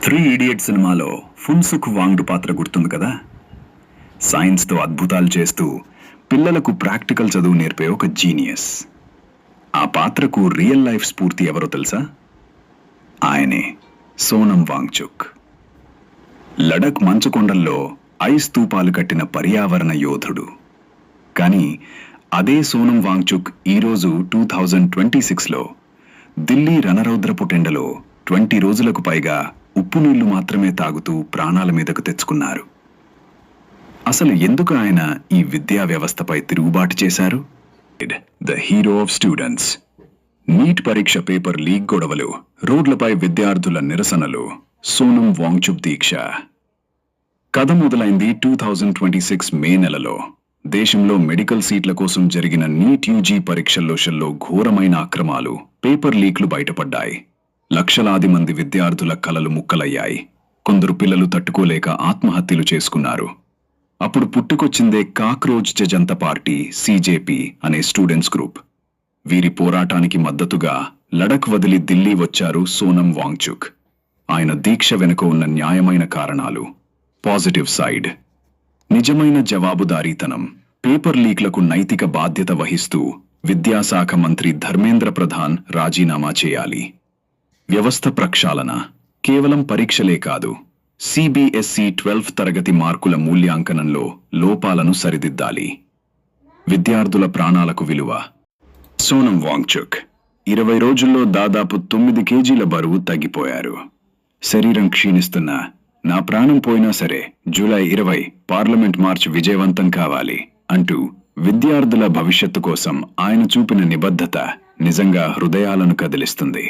Three idiot సినిమాలో ఫున్సుక్ వాంగ్డు పాత్ర గుర్తుంది కదా. సైన్స్తో అద్భుతాలు చేస్తూ పిల్లలకు ప్రాక్టికల్ చదువు నేర్పే ఒక జీనియస్. ఆ పాత్రకు రియల్ లైఫ్ స్ఫూర్తి ఎవరో తెలుసా? ఆయనే సోనం వాంగ్చుక్. లడక్ మంచుకొండల్లో ఐస్ స్తూపాలు కట్టిన పర్యావరణ యోధుడు. కానీ అదే సోనం వాంగ్చుక్ ఈరోజు 2026లో ఢిల్లీ రణరౌద్రపు టెండలో 20 రోజులకు పైగా ఉప్పు నీళ్లు మాత్రమే తాగుతూ ప్రాణాల మీదకు తెచ్చుకున్నారు. అసలు ఎందుకు ఆయన ఈ విద్యా వ్యవస్థపై తిరుగుబాటు చేశారు? The hero of students. NEET పరీక్ష పేపర్ లీక్ గొడవలు, రోడ్లపై విద్యార్థుల నిరసనలు, సోనం వాంగ్చుక్ దీక్ష. కథ మొదలైంది 2026 మే నెలలో. దేశంలో మెడికల్ సీట్ల కోసం జరిగిన నీట్ యూజీ పరీక్షల్లో ఘోరమైన అక్రమాలు, పేపర్ లీక్లు బయటపడ్డాయి. లక్షలాది మంది విద్యార్థుల కలలు ముక్కలయ్యాయి. కొందరు పిల్లలు తట్టుకోలేక ఆత్మహత్యలు చేసుకున్నారు. అప్పుడు పుట్టుకొచ్చిందే కాక్రోచ్ జనతా పార్టీ CJP అనే స్టూడెంట్స్ గ్రూప్. వీరి పోరాటానికి మద్దతుగా లడక్ వదిలి ఢిల్లీ వచ్చారు సోనం వాంగ్చుక్. ఆయన దీక్ష వెనుక ఉన్న న్యాయమైన కారణాలు, పాజిటివ్ సైడ్, నిజమైన జవాబుదారీతనం, పేపర్ లీక్లకు నైతిక బాధ్యత వహిస్తూ విద్యాశాఖ మంత్రి ధర్మేంద్ర ప్రధాన్ రాజీనామా చేయాలి. వ్యవస్థ ప్రక్షాళన, కేవలం పరీక్షలే కాదు, CBSE 12th తరగతి మార్కుల మూల్యాంకనంలో లోపాలను సరిదిద్దాలి. విద్యార్థుల ప్రాణాలకు విలువ. సోనం వాంగ్చుక్ 20 రోజుల్లో దాదాపు 9 కేజీల బరువు తగ్గిపోయారు. శరీరం క్షీణిస్తున్నా, నా ప్రాణం పోయినా సరే జూలై 20 పార్లమెంట్ మార్చ్ విజయవంతం కావాలి అంటూ విద్యార్థుల భవిష్యత్తు కోసం ఆయన చూపిన నిబద్ధత నిజంగా హృదయాలను కదిలిస్తుంది.